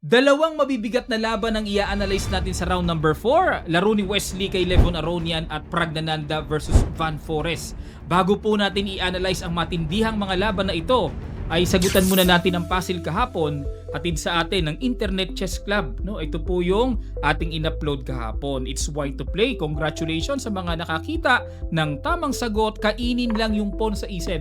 Dalawang mabibigat na laban ang i-analyze natin sa round number 4. Laro ni Wesley kay Levon Aronian at Pragnananda versus Van Forest. Bago po natin i-analyze ang matindihang mga laban na ito, ay sagutan muna natin ang puzzle kahapon hatid sa atin ng Internet Chess Club. No, ito po yung ating in-upload kahapon. It's why to play. Congratulations sa mga nakakita ng tamang sagot. Kainin lang yung pawn sa E7.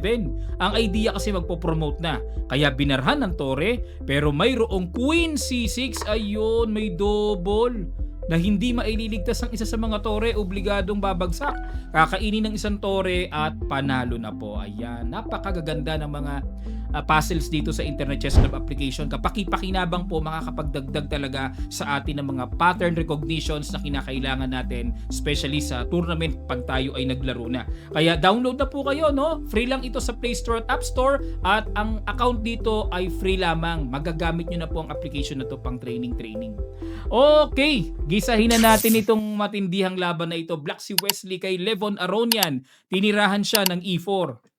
Ang idea kasi magpo-promote na. Kaya binarhan ng tore, pero mayroong Queen C6. Ayun, may double na hindi maililigtas ng isa sa mga tore, obligadong babagsak. Kakainin ng isang tore at panalo na po. Ayan, napakagaganda ng mga puzzles dito sa Internet Chess Club application. Kapaki-pakinabang po, makakapagdagdag talaga sa atin ng mga pattern recognitions na kinakailangan natin, especially sa tournament pag tayo ay naglaro na. Kaya download na po kayo, no? Free lang ito sa Play Store at App Store at ang account dito ay free lamang. Magagamit nyo na po ang application na to pang training. Okay, gisahin na natin itong matindihang laban na ito. Black si Wesley kay Levon Aronian. Tinirahan siya ng E4.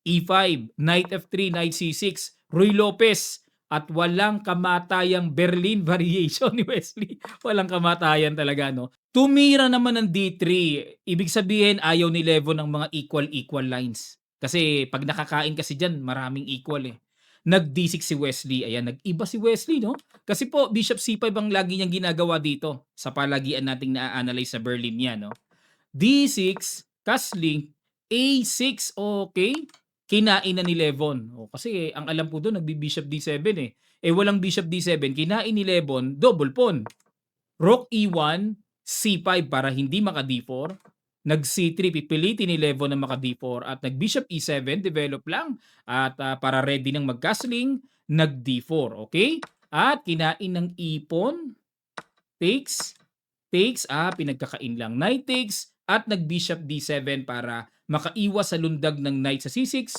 E5, Knight F3, Knight C6, Ruy Lopez, at walang kamatayang Berlin variation ni Wesley. Walang kamatayan talaga, no? Tumira naman ng D3. Ibig sabihin, ayaw ni Levon ng mga equal lines. Kasi pag nakakain kasi dyan, maraming equal eh. Nag D6 si Wesley. Ayan, nag-iba si Wesley, no? Kasi po, Bishop C5 ang lagi niyang ginagawa dito sa palagian nating na-analyze sa Berlin niya, no? D6, castling, A6, okay? Kinain na ni Levon. O, kasi ang alam ko doon, nagbi-bishop D7 eh. Walang bishop D7, kinain ni Levon, double pawn. Rook E1, C5 para hindi maka D4. Nag C3, pipilitin ni Levon na maka D4 at nag bishop E7, develop lang. At para ready ng mag-castling, nag D4, okay? At kinain ng E-pawn, takes, pinagkakain lang. Knight takes at nag-bishop D7 para makaiwas sa lundag ng knight sa C6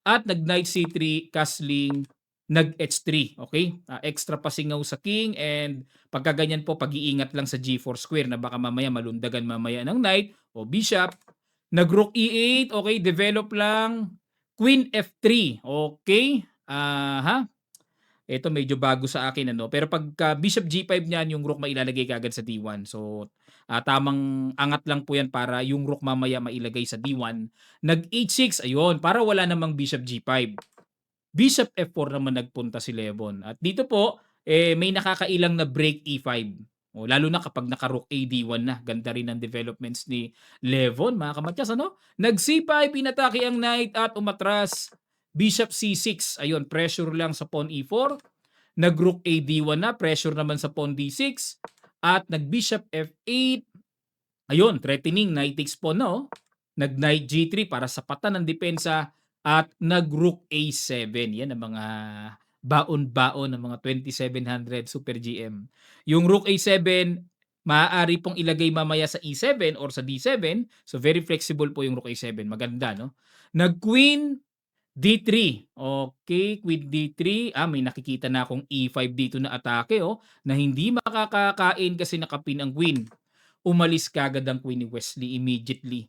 at nag-knight C3, castling, nag-H3. Okay? Extra pasingaw sa king and pagkaganyan po, pag-iingat lang sa G4 square na baka mamaya malundagan mamaya ng knight o bishop. Nag-rook E8. Okay, develop lang. Queen F3. Okay? Ito medyo bago sa akin ano, pero pagka bishop G5 niyan, yung rook mailalagay kaagad sa D1. So tamang angat lang po yan para yung rook mamaya mailagay sa D1. Nag H6, ayun, para wala namang bishop G5. Bishop F4 naman nagpunta si Levon. At dito po, may nakakailang na break E5. O, lalo na kapag naka-rook A D1 na. Ganda rin ang developments ni Levon, mga kamatyas, ano? Nag C5, pinatake ang knight at umatras. Bishop C6, ayun, pressure lang sa pawn E4. Nag-rook A D1 na, pressure naman sa pawn D6. At nag-bishop F8. Ayun, threatening, knight takes pawn na, oh. Nag-knight G3 para sapatan ng depensa. At nag-rook A7. Yan ang mga baon-baon ng mga 2700 Super GM. Yung rook A7, maaari pong ilagay mamaya sa E7 or sa D7. So very flexible po yung rook A7. Maganda, no? Nag-queen D3. Okay, queen D3. May nakikita na akong E5 dito na atake, oh, na hindi makakakain kasi nakapin ang queen. Umalis kagad ang queen ni Wesley immediately.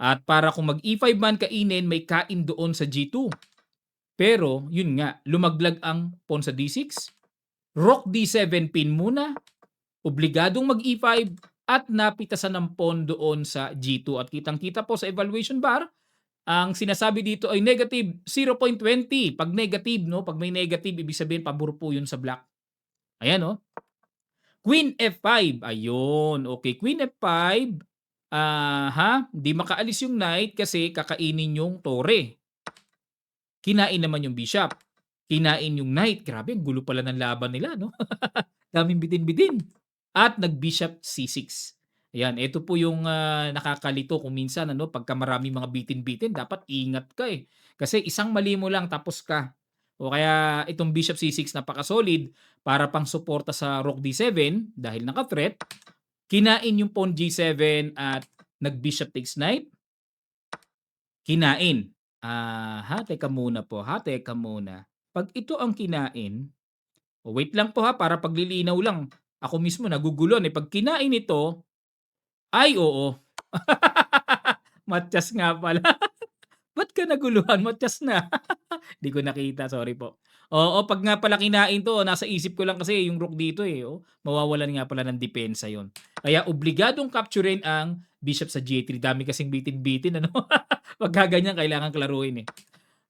At para kung mag-E5 man kainin, may kain doon sa G2. Pero, yun nga, lumaglag ang pawn sa D6. Rook D7 pin muna. Obligadong mag-E5 at napitasan ng pawn doon sa G2. At kitang-kita po sa evaluation bar, ang sinasabi dito ay negative 0.20. Pag negative, no? Pag may negative, ibig sabihin pabor po yun sa black. Ayan, no? Queen F5. Ayun. Okay, Queen F5. Di makaalis yung knight kasi kakainin yung tore. Kinain naman yung bishop. Kinain yung knight. Grabe, ang gulo pala ng laban nila, no? Daming bitin-bitin. At nag-bishop C6. Ayan, ito po yung nakakalito kung minsan, ano, pagka marami mga bitin-bitin, dapat ingat ka eh. Kasi isang mali mo lang, tapos ka. O kaya itong bishop C6 napaka-solid para pang suporta sa rook D7 dahil naka-threat. Kinain yung pawn G7 at nag-bishop takes knight. Kinain. Teka muna po, teka muna. Pag ito ang kinain, wait lang po para paglilinaw lang. Ako mismo nagugulon eh. Pag kinain ito, ay oo. Matyas nga pala. Ba't ka naguluhan, matchas na. Di ko nakita, sorry po. Oo, 'pag nga pala kinain 'to, nasa isip ko lang kasi yung rook dito, eh, oh. Mawawalan nga pala ng depensa yon. Kaya obligadong capturein ang bishop sa G3. Dami kasing bitin-bitin ano. Pagka ganyan kailangan klaruhin, eh.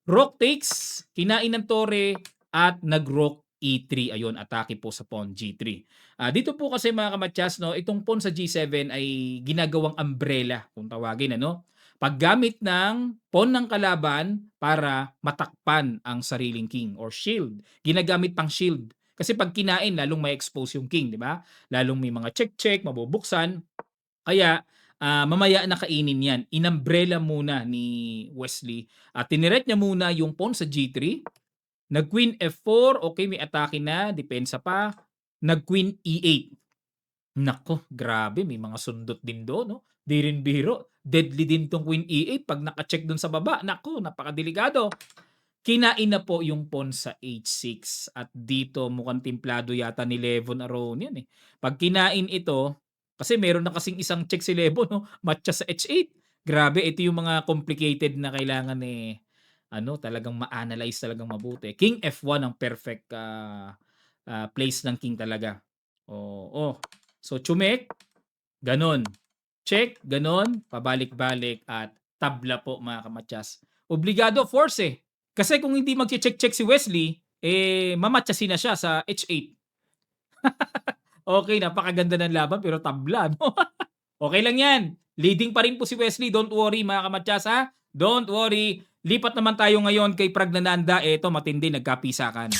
Rook takes, kinain ng tore at nag-rook E3. Ayun, atake po sa pawn G3. Dito po kasi mga kamatyas, no, itong pawn sa G7 ay ginagawang umbrella kung tawagin, ano. Paggamit ng pawn ng kalaban para matakpan ang sariling king or shield. Ginagamit pang shield. Kasi pag kinain, lalong may expose yung king, di ba? Lalong may mga check-check, mabubuksan. Kaya mamaya na kainin yan. Inumbrella muna ni Wesley. Tiniret niya muna yung pawn sa G3. Nag-queen F4. Okay, may atake na. Depensa pa. Nag-queen E8. Nako, grabe. May mga sundot din doon. No? Di rin biro. Deadly din tong queen E8 pag naka-check doon sa baba. Nako, napakadelikado. Kinain na po yung pawn sa H6 at dito mukhang timplado yata ni Levon Aronian, eh. Pag kinain ito, kasi meron na kasing isang check si Levon, no? Matcha sa H8. Grabe, ito yung mga complicated na kailangan, eh, ano, talagang ma-analyze talagang mabuti. King F1 ang perfect place ng king talaga. Oo. So, chumek, ganon. Check, ganon, pabalik-balik at tabla po mga kamatyas. Obligado, force eh. Kasi kung hindi mag-check-check si Wesley, mamatchasin na siya sa H8. Okay, napakaganda ng laban pero tabla, no? Okay lang yan. Leading pa rin po si Wesley. Don't worry mga kamatyas, ha? Don't worry. Lipat naman tayo ngayon kay Pragnananda. Eto, matindi, nagkapisakan.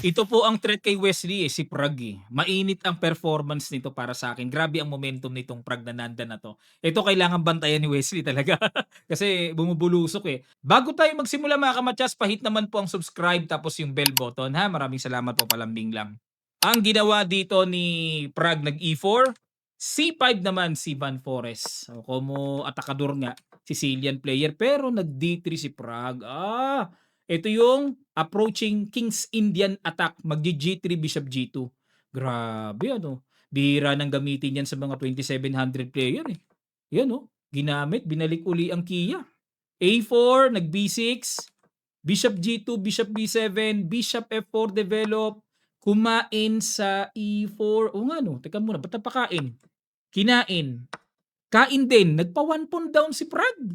Ito po ang threat kay Wesley, si Prag. Mainit ang performance nito para sa akin. Grabe ang momentum nitong Pragnananda na to. Ito kailangan bantayan ni Wesley talaga. Kasi bumubulusok eh. Bago tayo magsimula mga kamatyas, pahit naman po ang subscribe tapos yung bell button, ha. Maraming salamat po, palambing lang. Ang ginawa dito ni Prag nag-E4, C5 naman si Van Forest. So, como atakador nga, Sicilian player pero nag-D3 si Prag. Ito yung approaching King's Indian attack. Mag-G3, Bishop G2. Grabe ano. Bihira nang gamitin yan sa mga 2700 player eh. Yan oh. Ginamit, binalik uli ang Kia. A4, nag-B6. Bishop G2, Bishop B7, Bishop F4 develop. Kumain sa E4. O nga no, teka muna, ba't napakain? Kinain. Kain din. Nagpa 1 pawn down si Prag.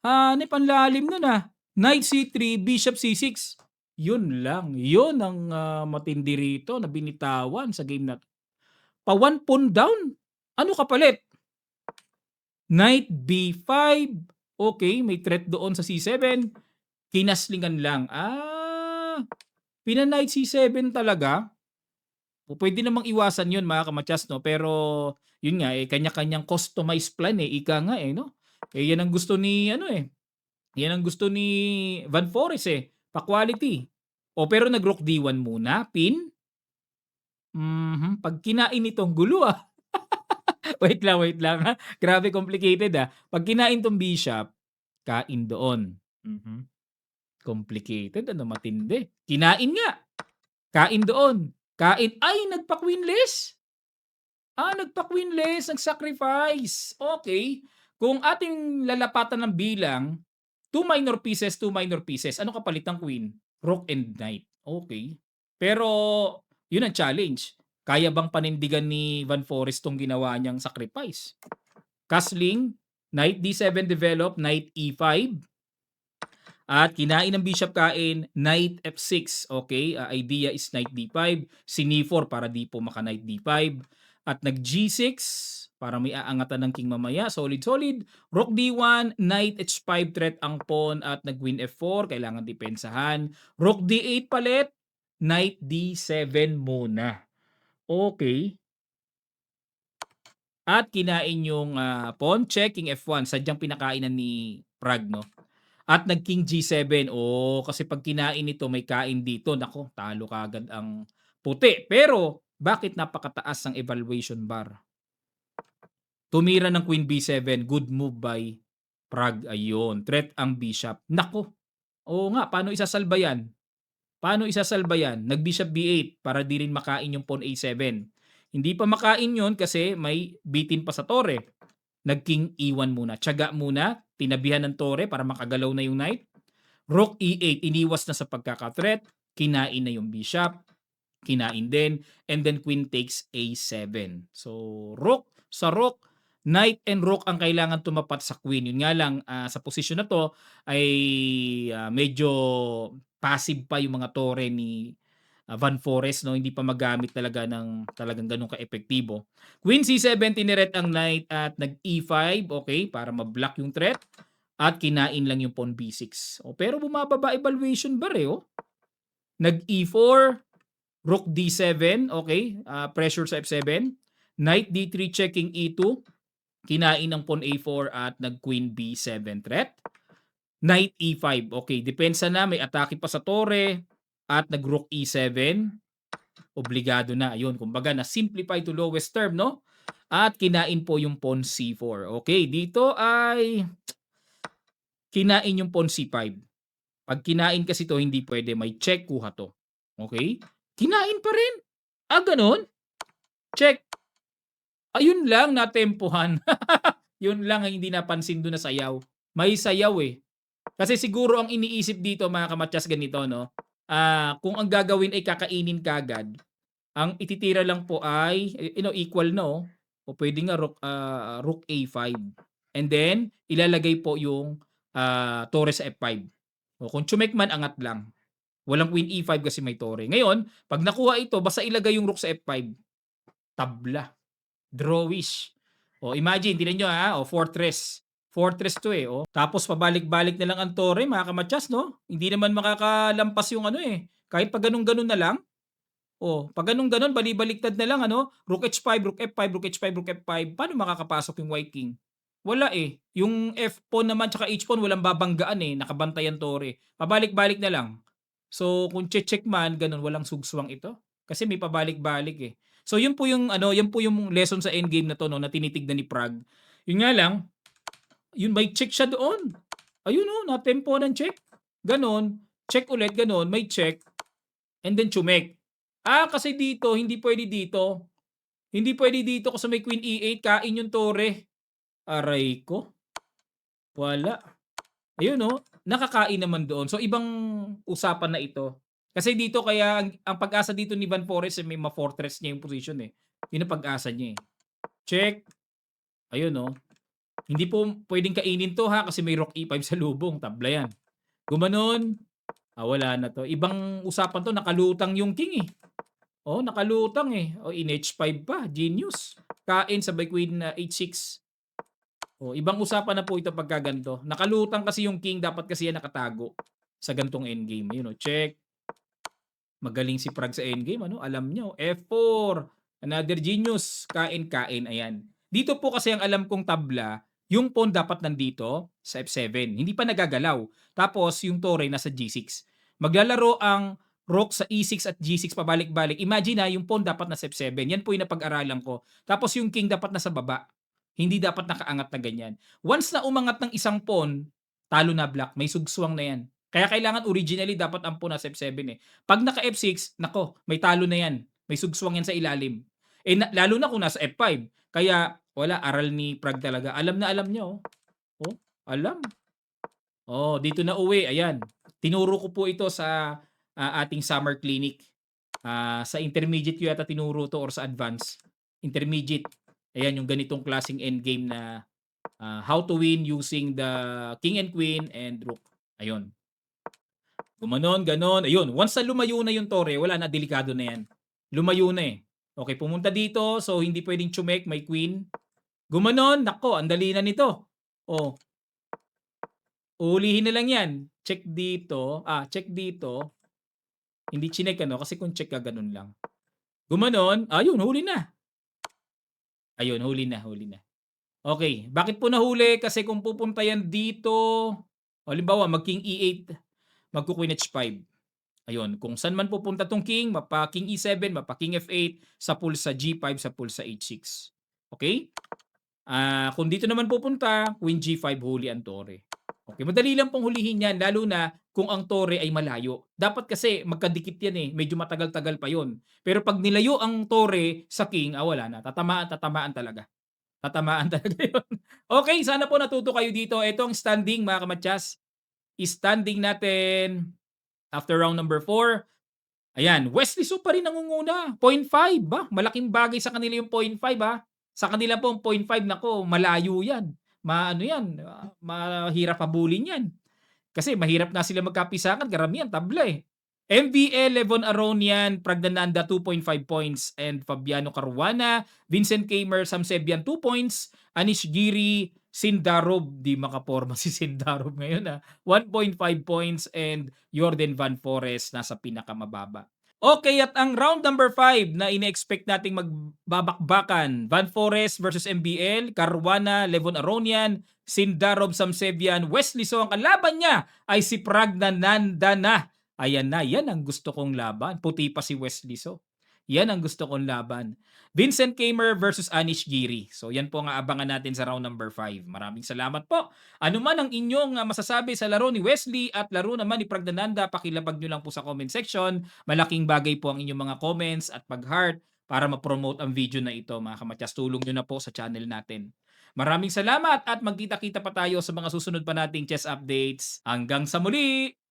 Hanip ang lalim nun ah. Knight C3, Bishop C6. Yun lang. Yun ang matindi rito na binitawan sa game na to. Pa 1 pawn down. Ano kapalit? Knight B5. Okay, may threat doon sa C7. Kinaslingan lang. Pina-Knight C7 talaga. Pwede namang iwasan yun mga kamatyas, no? Pero yun nga, kanya-kanyang customized plan eh. Ika nga eh, no? Yan ang gusto ni, yan ang gusto ni Van Forest eh. Pa-quality. Pero nag-rook D1 muna. Pin. Pag kinain itong gulo ah. wait lang ha. Grabe complicated ah. Pag kinain tong bishop, kain doon. Complicated, ano matindi. Kinain nga. Kain doon. Kain. Ay, nagpa-queenless. Nagpa-queenless. Nag-sacrifice. Okay. Kung ating lalapatan ng bilang, 2 minor pieces. Ano kapalit ng queen? Rook and knight. Okay. Pero, yun ang challenge. Kaya bang panindigan ni Van Forest tong ginawa niyang sacrifice? Castling, knight D7 develop, knight E5. At kinain ng bishop kain, knight F6. Okay, idea is knight D5. Sin-E4 para di po maka-knight D5. At nag-G6 para may aangatan ng king mamaya. Solid. Rook D1, knight H5 threat ang pawn at nag-queen F4. Kailangan depensahan. Rook D8 palit, knight D7 muna. Okay. At kinain yung pawn, check, king F1. Sadyang pinakainan ni Prag, no? At nag-king G7. Kasi pag kinain ito, may kain dito. Nako, talo kagad ang puti. Pero, bakit napakataas ang evaluation bar? Tumira ng queen B7. Good move by Prag. Ayun. Threat ang bishop. Nako. Oo nga, paano isasalba yan? Nag-bishop B8 para di rin makain yung pawn A7. Hindi pa makain yon kasi may bitin pa sa tore. Nag-king E1 muna. Tiyaga muna. Tinabihan ng tore para makagalaw na yung knight. Rook E8, iniwas na sa pagkaka-threat, kinain na yung bishop, kinain din, and then queen takes A7. So, rook sa rook, knight and rook ang kailangan tumapat sa queen. Yun nga lang, sa posisyon na to ay medyo passive pa yung mga tore ni Van Forest, no? Hindi pa magamit talaga ng talagang ganun ka-epektibo. Queen C7, tineret ang knight at nag-E5, okay, para ma-block yung threat. At kinain lang yung pawn B6. O, pero bumababa evaluation bar eh, oh. Nag-E4, rook D7, okay, pressure sa F7. Knight D3 checking E2, kinain ng pawn A4 at nag-queen B7 threat. Knight E5, okay, depensa na, may atake pa sa tore at nag-rook E7. Obligado na, ayun, kumbaga na-simplify to lowest term, no? At kinain po yung pawn C4. Okay, dito ay kinain yung pawn C5. Pag kinain kasi 'to, hindi pwede, may check, kuha 'to. Okay? Kinain pa rin. Gano'n? Check. Ayun lang, natempuhan. Yun lang ang hindi napansin dun na sayaw. May sayaw, eh. Kasi siguro ang iniisip dito mga kamatyas ganito 'no, kung ang gagawin ay kakainin kaagad, ang ititira lang po ay, equal na, oh. O puwede nga rook A5 and then ilalagay po yung, tore sa F5. O kung tsumekman, angat lang. Walang queen E5 kasi may tore. Ngayon, 'pag nakuha ito, basta ilagay yung rook sa F5, tabla, drawish. O imagine, tignan niyo, fortress. Fortress 'to, eh, oh. Tapos pabalik-balik na lang ang tore mga kamatyas 'no? Hindi naman makakalampas yung ano, eh, kahit pa gano'n-gano'n na lang. Oh, 'pag gano'n-gano'n bali-baliktad na lang ano, rook H5, rook F5, rook H5, rook F5, paano makakapasok yung white king? Wala, eh. Yung F pawn naman tsaka H pawn walang babanggaan, eh, nakabantay ang tore. Pabalik-balik na lang. So, kung check man gano'n, walang sugswang ito, kasi may pabalik-balik, eh. So, yun po yung ano, yun po yung lesson sa endgame na 'to 'no, na tinitignan ni Prague. Yun nga lang, yun may check siya doon. Ayun, oh, natempo ng check. Gano'n, check ulit gano'n, may check, and then chumek. Kasi dito, hindi puwede dito. Hindi puwede dito kasi may queen E8, kain yung tore. Aray ko, wala. Ayun, oh, nakakain naman doon. So, ibang usapan na ito. Kasi dito kaya ang pag-asa dito ni Van Forest, may ma-fortress niya yung position, eh. Yun ang pag-asa niya, eh. Check, ayun, oh. Hindi po puwedeng kainin 'to, kasi may rook E5 sa lubong, tabla yan. Gumanon, wala na 'to. Ibang usapan 'to, nakalutang yung king, eh. Oh, nakalutang, eh. Oh, in H5 pa, genius. Kain sabay queen na H6. Oh, ibang usapan na po ito pagka ganito. Nakalutang kasi yung king, dapat kasi yan nakatago sa gantong endgame. Yun, oh, check. Magaling si Prague sa endgame, ano? Alam niya, oh. F4. Another genius. Kain, kain. Ayan. Dito po kasi ang alam kong tabla, yung pawn dapat nandito sa F7. Hindi pa nagagalaw. Tapos yung tore nasa G6. Maglalaro ang rook sa E6 at G6 pabalik-balik. Imagine yung pawn dapat nasa F7. Yan po yung napag-aralan ko. Tapos yung king dapat nasa baba. Hindi dapat nakaangat na ganyan. Once na umangat ng isang pawn, talo na black. May sugswang na yan. Kaya kailangan originally dapat ang pawn nasa F7, eh. Pag naka F6, nako, may talo na yan. May sugswang yan sa ilalim. Lalo na kung nasa F5. Kaya wala, aral ni Prague talaga. Alam na alam niya, oh. Oh, alam. Oh, dito na uwi, ayan. Tinuro ko po ito sa ating summer clinic. Sa intermediate ko yata tinuro to or sa advanced. Intermediate. Ayan yung ganitong klaseng endgame na how to win using the king and queen and rook. Ayun. Gumanon, ganon. Ayun, once na lumayo na yung tore, wala na, delikado na yan. Lumayo na, eh. Okay, pumunta dito, so hindi pwedeng chumek, may queen. Gumanon, nako, ang dali na nito. Oh, ulihin na lang yan. Check dito, check dito. Hindi chinek ano, kasi kung check ka, ganun lang. Gumanon, ayun, huli na. Ayun, huli na, huli na. Okay, bakit po nahuli? Kasi kung pupunta yan dito, halimbawa, mag-king E8, magku-queen H5. Ayun, kung saan man pupunta tong king, mapa king E7, mapa king F8, sa pulsa G5, sa pulsa H6. Okay? Kung dito naman pupunta, queen G5, huli ang tore. Okay, madali lang pong hulihin yan, lalo na kung ang tore ay malayo. Dapat kasi magkadikit yan, eh. Medyo matagal-tagal pa yon. Pero pag nilayo ang tore sa king, wala na. Tatamaan talaga. Tatamaan talaga yun. Okay, sana po natuto kayo dito. Ito ang standing mga kamatyas. standing natin after round number 4, ayan, Wesley So pa rin nangunguna, 0.5 ba? Malaking bagay sa kanila yung 0.5 Sa kanila pong 0.5 nako, malayo yan. Maano yan, mahirap habulin yan. Kasi mahirap nga sila magkapisakan, karamihan tabla eh. MVL, Levon Aronian, Pragnananda 2.5 points, and Fabiano Caruana, Vincent Kamer, Sam Sebian 2 points, Anish Giri, Sindarov, di makaporma si Sindarov ngayon 1.5 points, and Jordan Van Forest nasa pinakamababa. Okay, at ang round number 5 na ine-expect nating magbabakbakan, Van Forest versus MBL, Caruana, Levon Aronian, Sindarov, Samsevian, Wesley So. Ang kalaban niya ay si Pragnananda na. Ayan na, yan ang gusto kong laban. Puti pa si Wesley So. Yan ang gusto kong laban. Vincent Kamer versus Anish Giri. So yan po ang aabangan natin sa round number 5. Maraming salamat po. Ano man ang inyong masasabi sa laro ni Wesley at laro naman ni Pragnananda, pakilabag nyo lang po sa comment section. Malaking bagay po ang inyong mga comments at pag-heart para ma-promote ang video na ito. Mga kamatyas, tulong nyo na po sa channel natin. Maraming salamat at magkita-kita pa tayo sa mga susunod pa nating chess updates. Hanggang sa muli!